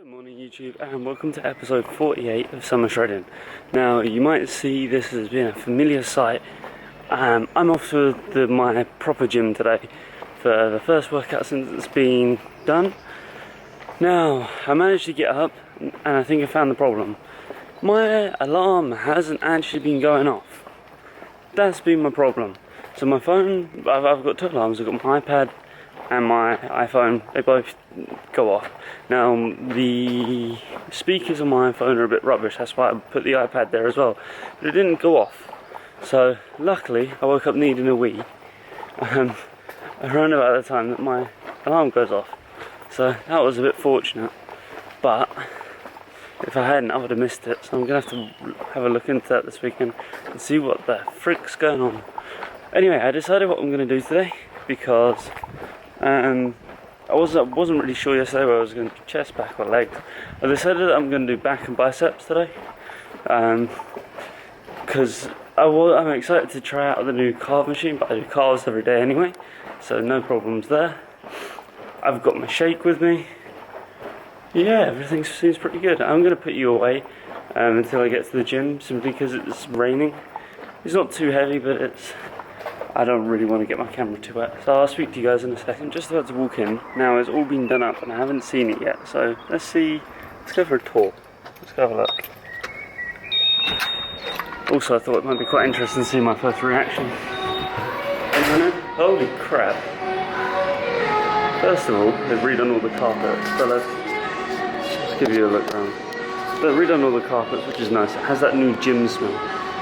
Good morning YouTube, and welcome to episode 48 of Summer Shredding. Now you might see this as being a familiar sight. I'm off to my proper gym today for the first workout since it's been done. Now I managed to get up and I think I found the problem. My alarm hasn't actually been going off. That's been my problem. So my phone, I've got two alarms. I've got my iPad and my iPhone, they both go off. Now the speakers on my iPhone are a bit rubbish, that's why I put the iPad there as well, but it didn't go off. So luckily I woke up needing a wee around about the time that my alarm goes off, so that was a bit fortunate. But if I hadn't, I would have missed it, so I'm going to have to have a look into that this weekend and see what the frick's going on. Anyway, I decided what I'm going to do today because I wasn't really sure yesterday whether I was going to do chest, back or legs. I decided that I'm going to do back and biceps today because I'm excited to try out the new carve machine, but I do calves every day anyway, so no problems there. I've got my shake with me. Yeah, everything seems pretty good. I'm going to put you away until I get to the gym, simply because it's raining. It's not too heavy, but I don't really want to get my camera too wet, so I'll speak to you guys in a second. Just about to walk in. Now it's all been done up and I haven't seen it yet, so let's go for a tour. Let's go have a look. Also, I thought it might be quite interesting to see my first reaction. Holy crap. First of all, they've redone all the carpets, so let's give you a look around. They've redone all the carpets, which is nice. It has that new gym smell.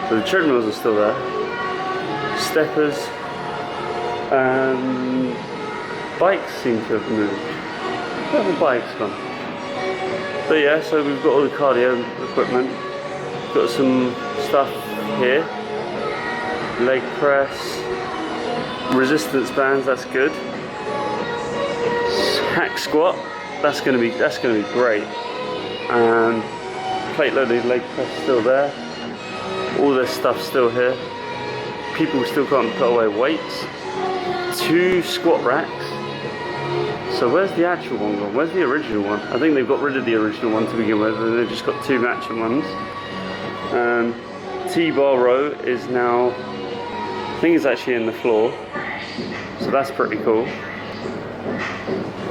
So the treadmills are still there. Steppers, bikes seem to have moved. Where have the bikes gone? But yeah, so we've got all the cardio equipment. We've got some stuff here. Leg press, resistance bands, that's good. Hack squat, that's gonna be great. Plate loaded leg press still there. All this stuff still here. People still can't put away weights. 2 squat racks. So where's the actual one gone? Where's the original one? I think they've got rid of the original one to begin with, and they've just got 2 matching ones. T-bar row is now, I think it's actually in the floor, so that's pretty cool.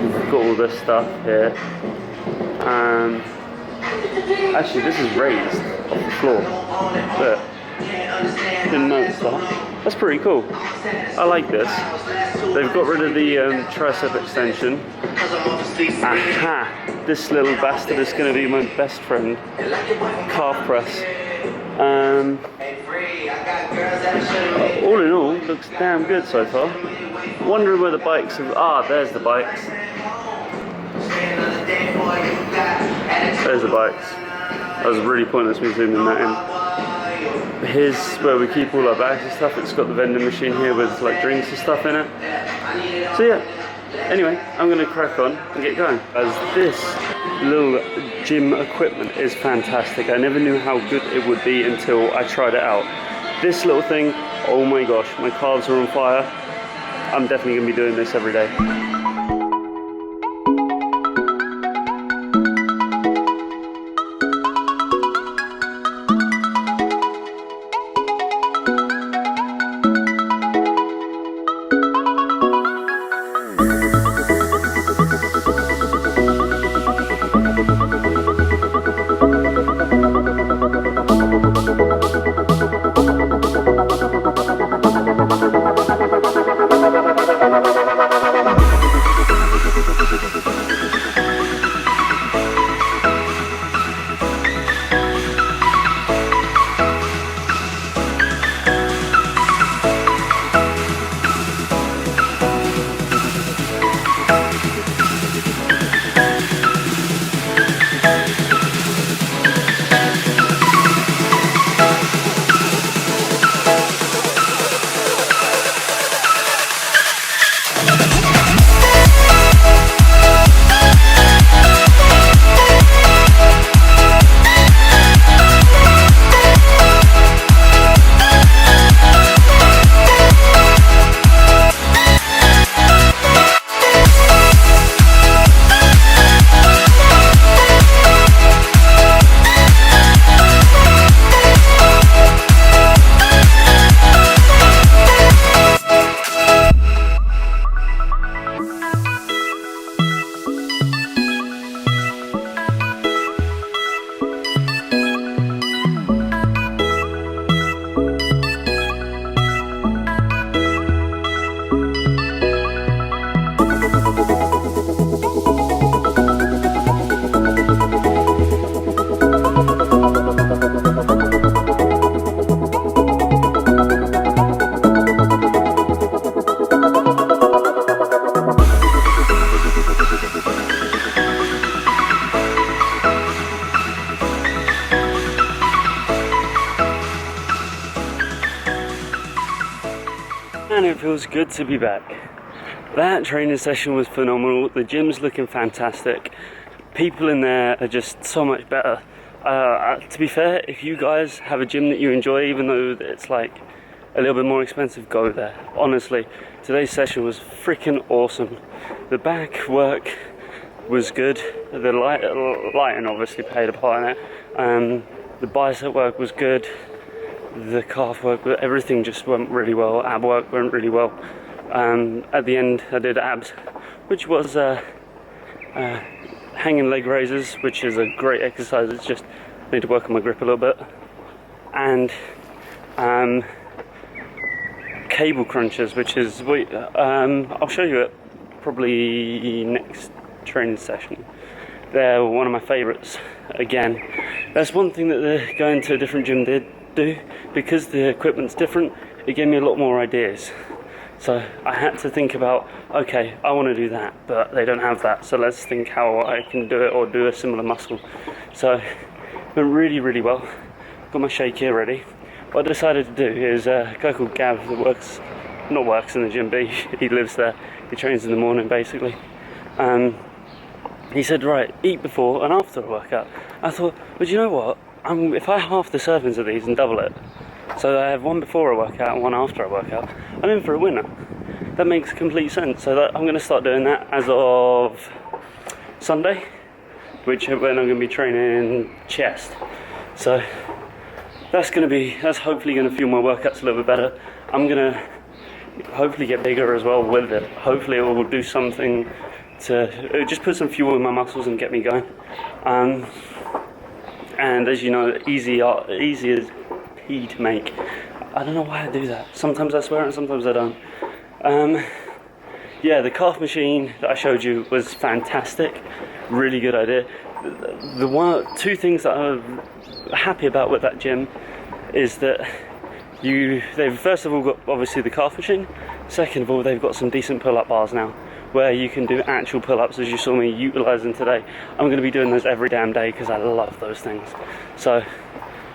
We've got all this stuff here. Actually, this is raised off the floor. Look. Didn't notice that. That's pretty cool. I like this. They've got rid of the tricep extension. Aha! This little bastard is going to be my best friend. Calf press. All in all, looks damn good so far. Wondering where the bikes are. Ah, there's the bikes. There's the bikes. That was really pointless me zooming that in. Here's where we keep all our bags and stuff. It's got the vending machine here with like drinks and stuff in it. So yeah, anyway, I'm going to crack on and get going. As this little gym equipment is fantastic. I never knew how good it would be until I tried it out. This little thing, oh my gosh, my calves are on fire. I'm definitely going to be doing this every day. it feels good to be back. That training session was phenomenal. The gym's looking fantastic. People in there are just so much better. To be fair, if you guys have a gym that you enjoy, even though it's like a little bit more expensive, go there. Honestly, today's session was freaking awesome. The back work was good. The lighting obviously played a part in it. The bicep work was good. The calf work, everything just went really well. Ab work went really well. At the end, I did abs, which was hanging leg raises, which is a great exercise. It's just I need to work on my grip a little bit, and cable crunches, which is I'll show you it probably next training session. They're one of my favourites. Again, that's one thing that going to a different gym did do, because the equipment's different. It gave me a lot more ideas. So I had to think about, okay, I want to do that, but they don't have that, so let's think how I can do it or do a similar muscle. So it went really, really well. Got my shake here ready. What I decided to do is a guy called Gav that works in the gym, but he lives there. He trains in the morning basically. He said, right, eat before and after a workout. I thought, well, you know what? If I half the servings of these and double it, so I have one before a workout and one after a workout, I'm in for a winner. That makes complete sense. So I'm going to start doing that as of Sunday, when I'm going to be training chest. So that's hopefully going to fuel my workouts a little bit better. I'm going to hopefully get bigger as well with it. Hopefully it will do something to just put some fuel in my muscles and get me going. And as you know, easy as pea to make. I don't know why I do that. Sometimes I swear and sometimes I don't. Yeah, the calf machine that I showed you was fantastic. Really good idea. Two things that I'm happy about with that gym is that they've first of all got obviously the calf machine. Second of all, they've got some decent pull-up bars now, where you can do actual pull-ups, as you saw me utilising today. I'm going to be doing those every damn day because I love those things. So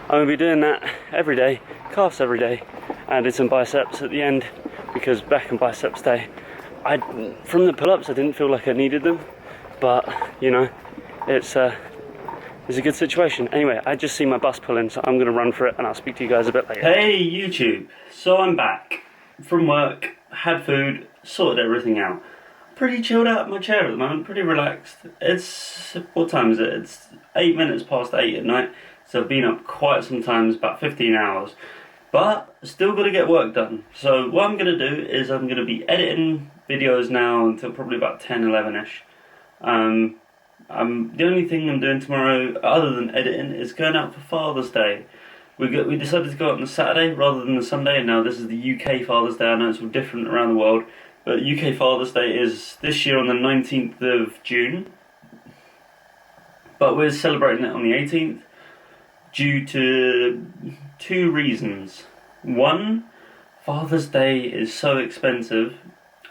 I'm going to be doing that every day, calves every day, and I did some biceps at the end, because back and biceps day, from the pull-ups I didn't feel like I needed them, but you know, it's a good situation. Anyway, I just see my bus pulling, so I'm going to run for it and I'll speak to you guys a bit later. Hey YouTube, so I'm back from work, had food, sorted everything out. Pretty chilled out in my chair at the moment, pretty relaxed. What time is it? It's 8 minutes past 8 at night, so I've been up quite some times, about 15 hours. But still got to get work done. So what I'm going to do is I'm going to be editing videos now until probably about 10, 11ish. The only thing I'm doing tomorrow, other than editing, is going out for Father's Day. We decided to go out on the Saturday rather than the Sunday, and now this is the UK Father's Day. I know it's all different around the world, but UK Father's Day is this year on the 19th of June. But we're celebrating it on the 18th due to two reasons. One, Father's Day is so expensive.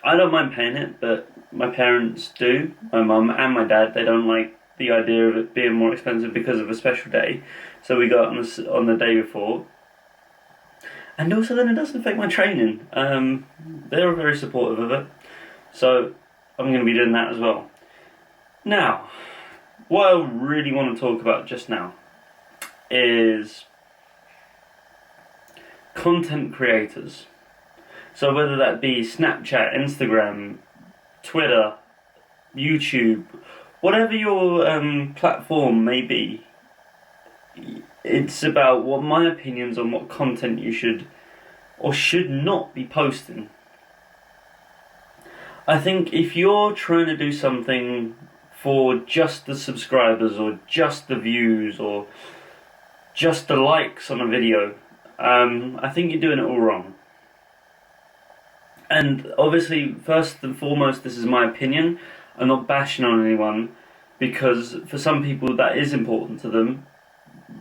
I don't mind paying it, but my parents do. My mum and my dad, they don't like the idea of it being more expensive because of a special day. So we go out on the day before. And also then it doesn't affect my training. They're very supportive of it. So I'm going to be doing that as well. Now, what I really want to talk about just now is content creators. So whether that be Snapchat, Instagram, Twitter, YouTube, whatever your platform may be, it's about what my opinions on what content you should or should not be posting. I think if you're trying to do something for just the subscribers or just the views or just the likes on a video, I think you're doing it all wrong. And obviously, first and foremost, this is my opinion. I'm not bashing on anyone, because for some people that is important to them.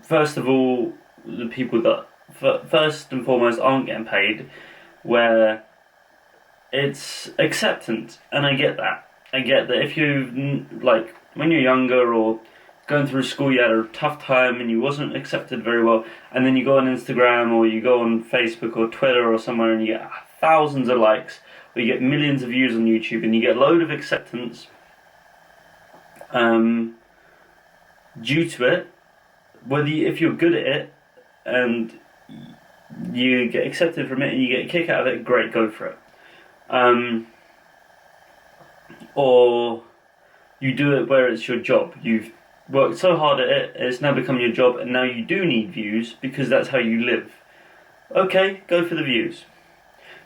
First of all, the people that first and foremost aren't getting paid, where it's acceptance, and I get that. I get that if you, like, when you're younger or going through school, you had a tough time and you wasn't accepted very well, and then you go on Instagram or you go on Facebook or Twitter or somewhere and you get thousands of likes, or you get millions of views on YouTube, and you get a load of acceptance due to it, if you're good at it and you get accepted from it and you get a kick out of it, great, go for it. Or you do it where it's your job. You've worked so hard at it, it's now become your job, and now you do need views because that's how you live. Okay, go for the views.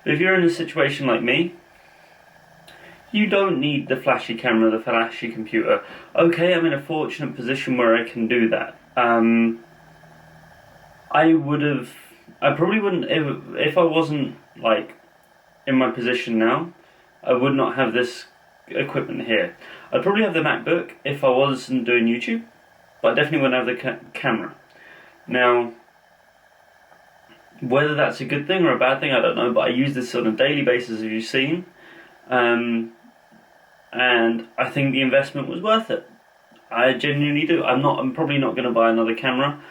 But if you're in a situation like me, you don't need the flashy camera, the flashy computer. Okay, I'm in a fortunate position where I can do that. I probably wouldn't, if I wasn't like in my position now, I would not have this equipment here. I'd probably have the MacBook if I wasn't doing YouTube, but I definitely wouldn't have the camera. Now, whether that's a good thing or a bad thing, I don't know, but I use this on a daily basis, as you've seen, and I think the investment was worth it. I genuinely do. I'm probably not going to buy another camera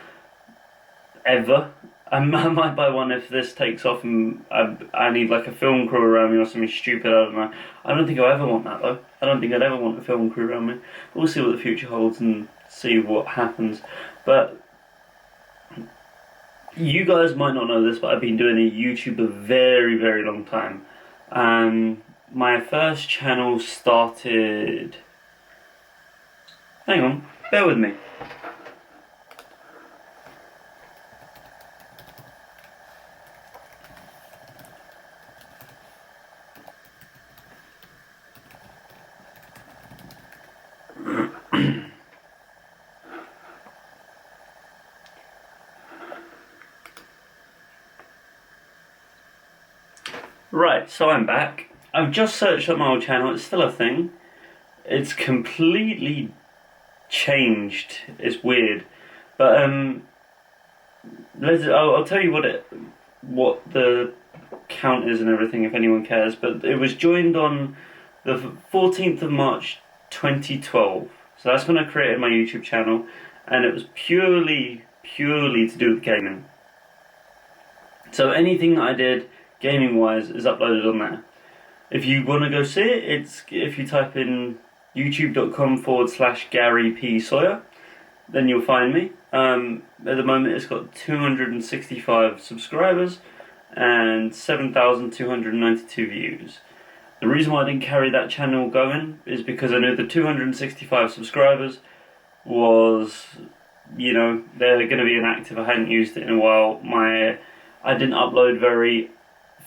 ever. I might buy one if this takes off and I need like a film crew around me or something stupid, I don't know. I don't think I'll ever want that though. I don't think I'd ever want a film crew around me. We'll see what the future holds and see what happens. But you guys might not know this, but I've been doing YouTube a very, very long time. My first channel started... Hang on, bear with me. Right, so I'm back. I've just searched up my old channel. It's still a thing. It's completely changed. It's weird, but I'll tell you what the count is and everything if anyone cares. But it was joined on the 14th of March 2012. So that's when I created my YouTube channel, and it was purely to do with gaming. So anything that I did gaming wise is uploaded on there. If you want to go see it, if you type in youtube.com/Gary P. Sawyer, then you'll find me. At the moment it's got 265 subscribers and 7,292 views. The reason why I didn't carry that channel going is because I knew the 265 subscribers was, they're going to be inactive. I hadn't used it in a while. I didn't upload very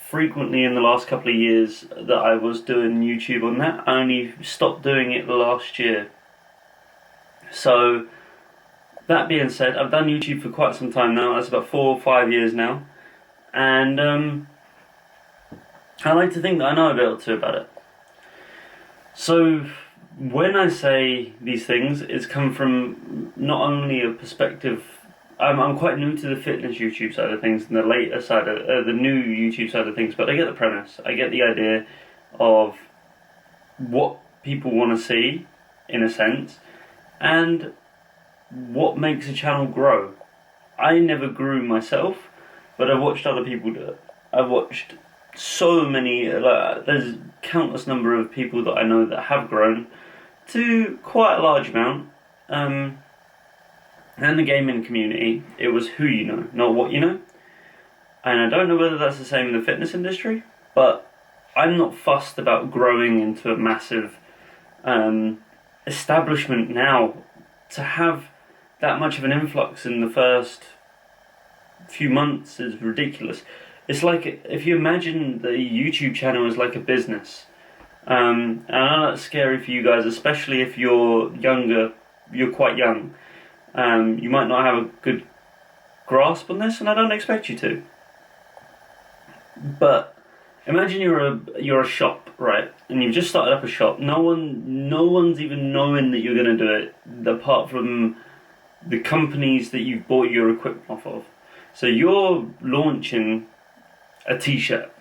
frequently in the last couple of years that I was doing YouTube on that. I only stopped doing it last year. So, that being said, I've done YouTube for quite some time now. That's about 4 or 5 years now. And I like to think that I know a bit or two about it. So, when I say these things, it's come from not only a perspective... I'm quite new to the fitness YouTube side of things and the later side of the new YouTube side of things, but I get the premise. I get the idea of what people want to see, in a sense, and what makes a channel grow. I never grew myself, but I've watched other people do it. I've watched so many, there's countless number of people that I know that have grown to quite a large amount. And the gaming community, it was who you know, not what you know. And I don't know whether that's the same in the fitness industry, but I'm not fussed about growing into a massive establishment now. To have that much of an influx in the first few months is ridiculous. It's like if you imagine the YouTube channel as like a business. And I know that's scary for you guys, especially if you're younger, you're quite young. You might not have a good grasp on this, and I don't expect you to. But imagine you're a shop, right? And you've just started up a shop. No one's even knowing that you're going to do it, apart from the companies that you've bought your equipment off of. So you're launching a t-shirt.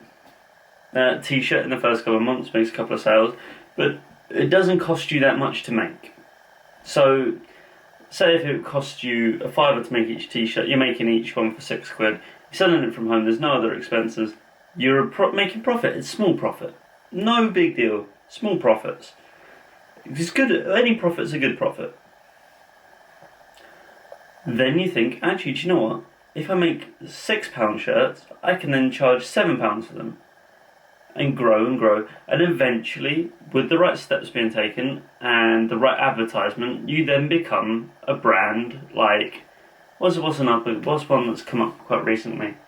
That t-shirt in the first couple of months makes a couple of sales, but it doesn't cost you that much to make. So say if it costs you £5 to make each t-shirt, you're making each one for £6. You're selling it from home, there's no other expenses. you're making profit. It's small profit. No big deal. Small profits. It's good. Any profit's a good profit. Then you think, actually, do you know what? If I make £6 shirts, I can then charge £7 for them. And grow, and eventually, with the right steps being taken and the right advertisement, you then become a brand like what's one that's come up quite recently?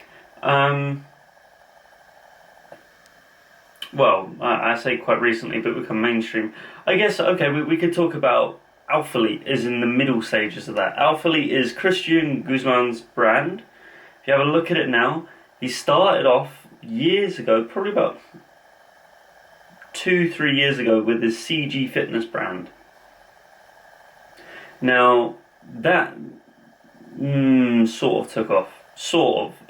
Well, I say quite recently, but become mainstream. I guess okay, we could talk about Alphalete is in the middle stages of that. Alphalete is Christian Guzman's brand. If you have a look at it now, he started off years ago, probably about 2-3 years ago, with his iGPSFitness brand. Now that sort of took off,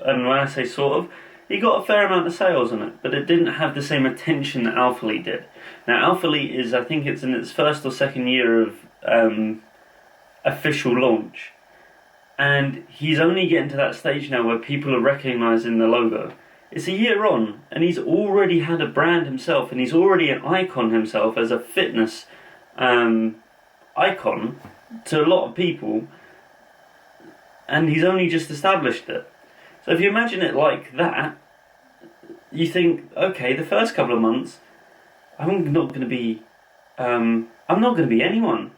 and when I say sort of, he got a fair amount of sales on it, but it didn't have the same attention that Alphalete did. Now Alphalete is, I think it's in its first or second year of official launch, and he's only getting to that stage now where people are recognising the logo. It's a year on, and he's already had a brand himself, and he's already an icon himself as a fitness icon to a lot of people, and he's only just established it. So if you imagine it like that, you think, okay, the first couple of months, I'm not going to be anyone,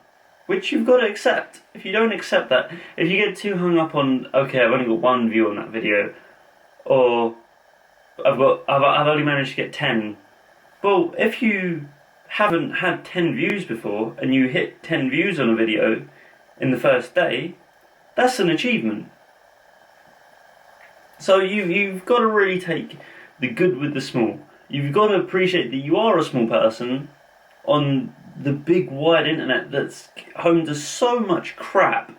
which you've got to accept. If you don't accept that, if you get too hung up on, okay, I've only got one view on that video, or I've only managed to get 10. Well, if you haven't had 10 views before and you hit 10 views on a video in the first day, that's an achievement. So you've got to really take the good with the small. You've got to appreciate that you are a small person on the big wide internet that's home to so much crap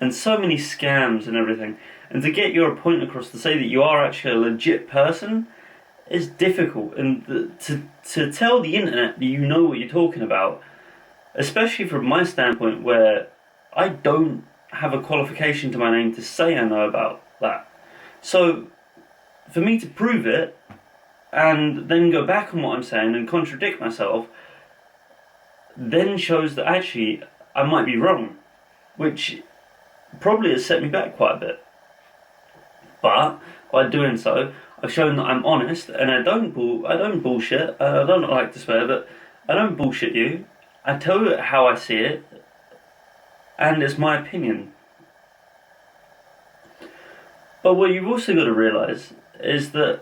and so many scams and everything. And to get your point across, to say that you are actually a legit person, is difficult. And to tell the internet that you know what you're talking about, especially from my standpoint, where I don't have a qualification to my name to say I know about that. So for me to prove it and then go back on what I'm saying and contradict myself, then shows that actually I might be wrong, which probably has set me back quite a bit. But by doing so, I've shown that I'm honest, and I don't bullshit. I don't like to swear, but I don't bullshit you. I tell you how I see it, and it's my opinion. But what you've also got to realise is that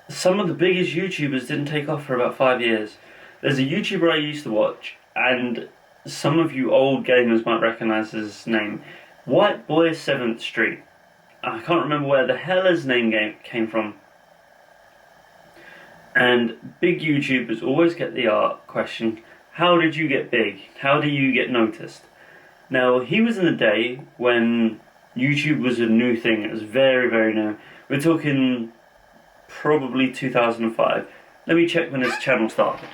some of the biggest YouTubers didn't take off for about 5 years. There's a YouTuber I used to watch, and some of you old gamers might recognise his name, White Boy 7th Street. I can't remember where the hell his name came from. And big YouTubers always get the question, how did you get big? How do you get noticed? Now, he was in the day when YouTube was a new thing. It was very, very new. We're talking probably 2005. Let me check when his channel started.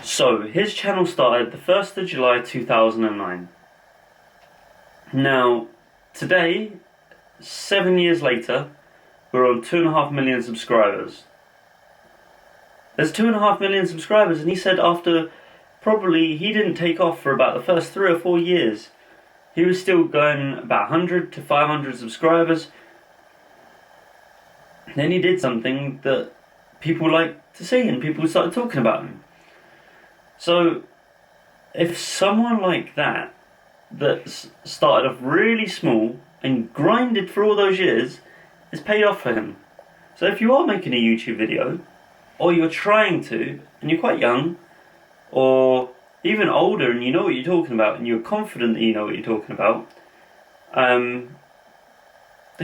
So, his channel started the 1st of July 2009. Now, today, 7 years later, we're on 2.5 million subscribers. There's 2.5 million subscribers, and he said after probably, he didn't take off for about the first 3 or 4 years. He was still going about 100 to 500 subscribers. Then he did something that people liked to see, and people started talking about him. So, if someone like that started off really small and grinded for all those years, it's paid off for him. So if you are making a YouTube video, or you're trying to, and you're quite young, or even older and you know what you're talking about, and you're confident that you know what you're talking about, then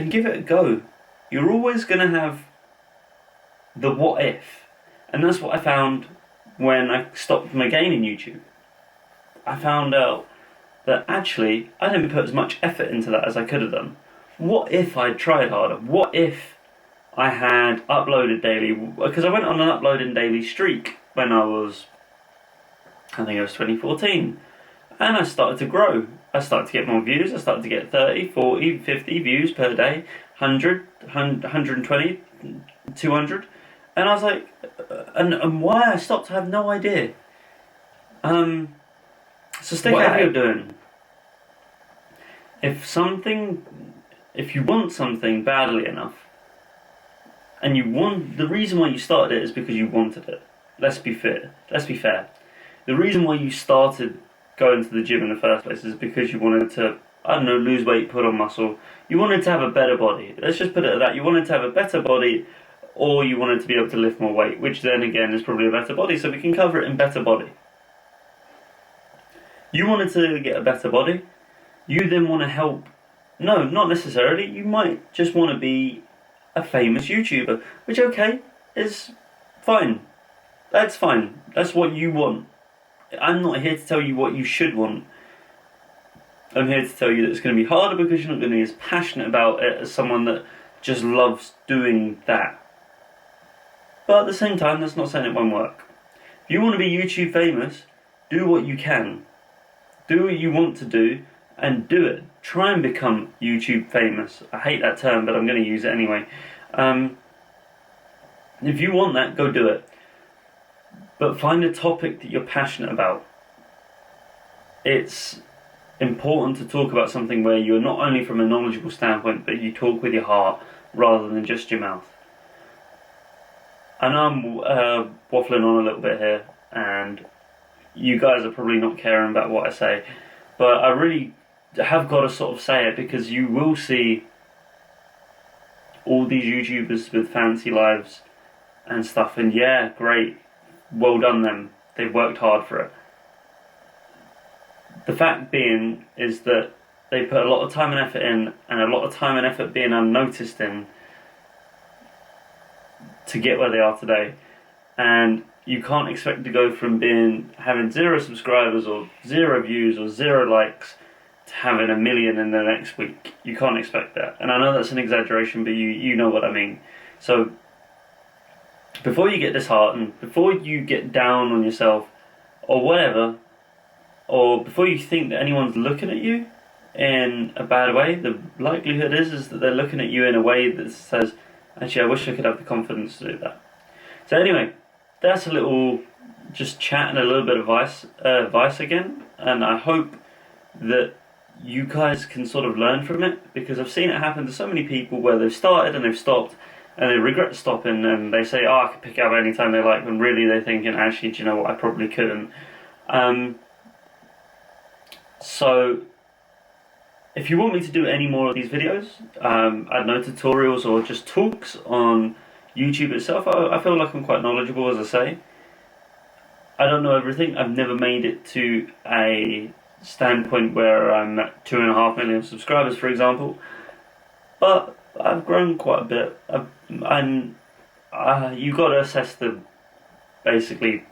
give it a go. You're always going to have the what if. And that's what I found when I stopped my game in YouTube. I found out that actually I didn't put as much effort into that as I could have done. What if I'd tried harder? What if I had uploaded daily? Because I went on an uploading daily streak when I think it was 2014. And I started to grow. I started to get more views. I started to get 30, 40, 50 views per day, 100, 120, 200. And I was like, and why I stopped, I have no idea. So stick out what you're doing. If you want something badly enough, and the reason why you started it is because you wanted it. Let's be fair. The reason why you started going to the gym in the first place is because you wanted to, I don't know, lose weight, put on muscle. You wanted to have a better body. Let's just put it at that. You wanted to have a better body, or you wanted to be able to lift more weight, which then again is probably a better body, so we can cover it in better body. You wanted to get a better body. You then want to help. No, not necessarily. You might just want to be a famous YouTuber, which is fine. That's fine. That's what you want. I'm not here to tell you what you should want. I'm here to tell you that it's going to be harder because you're not going to be as passionate about it as someone that just loves doing that. But at the same time, that's not saying it won't work. If you want to be YouTube famous, do what you can. Do what you want to do, and do it. Try and become YouTube famous. I hate that term, but I'm going to use it anyway. If you want that, go do it. But find a topic that you're passionate about. It's important to talk about something where you're not only from a knowledgeable standpoint, but you talk with your heart rather than just your mouth. I know I'm waffling on a little bit here, and you guys are probably not caring about what I say, but I really have got to sort of say it because you will see all these YouTubers with fancy lives and stuff, and yeah, great, well done them, they've worked hard for it. The fact being is that they put a lot of time and effort in, and a lot of time and effort being unnoticed in, to get where they are today. And you can't expect to go from having 0 subscribers or 0 views or 0 likes to having 1 million in the next week. You can't expect that. And I know that's an exaggeration, but you know what I mean. So before you get disheartened, before you get down on yourself or whatever, or before you think that anyone's looking at you in a bad way, the likelihood is that they're looking at you in a way that says, actually, I wish I could have the confidence to do that. So anyway, that's a little just chat and a little bit of advice again, and I hope that you guys can sort of learn from it, because I've seen it happen to so many people where they've started and they've stopped and they regret stopping, and they say, oh, I can pick it up anytime they like, when really they're thinking, actually, do you know what, I probably couldn't. So if you want me to do any more of these videos, I don't know, tutorials or just talks on YouTube itself, I feel like I'm quite knowledgeable, as I say. I don't know everything. I've never made it to a standpoint where I'm at 2.5 million subscribers, for example, but I've grown quite a bit. You've got to assess basically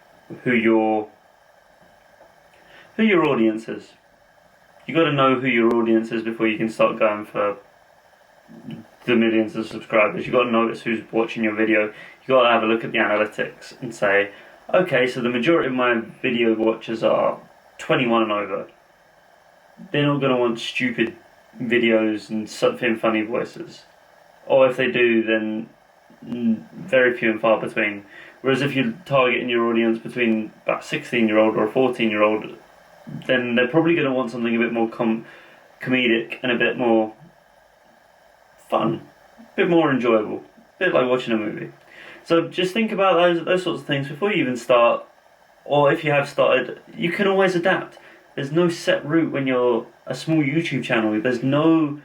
who your audience is. You got to know who your audience is before you can start going for the millions of subscribers. You got to notice who's watching your video. You got to have a look at the analytics and say, okay, so the majority of my video watchers are 21 and over. They're not going to want stupid videos and something funny voices, or if they do, then very few and far between. Whereas if you're targeting your audience between about 16-year-old or a 14-year-old, then they're probably going to want something a bit more comedic and a bit more fun, a bit more enjoyable, a bit like watching a movie. So just think about those sorts of things before you even start, or if you have started, you can always adapt. There's no set route when you're a small YouTube channel. There's no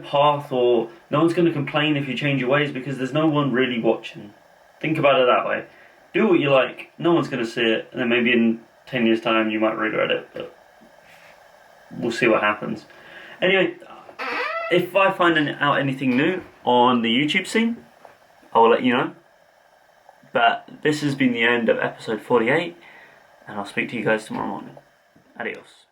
path, or no one's going to complain if you change your ways, because there's no one really watching. Think about it that way. Do what you like, no one's going to see it, and then maybe in 10 years time you might regret it, but we'll see what happens. Anyway, if I find out anything new on the YouTube scene, I will let you know. But this has been the end of episode 48, and I'll speak to you guys tomorrow morning. Adios.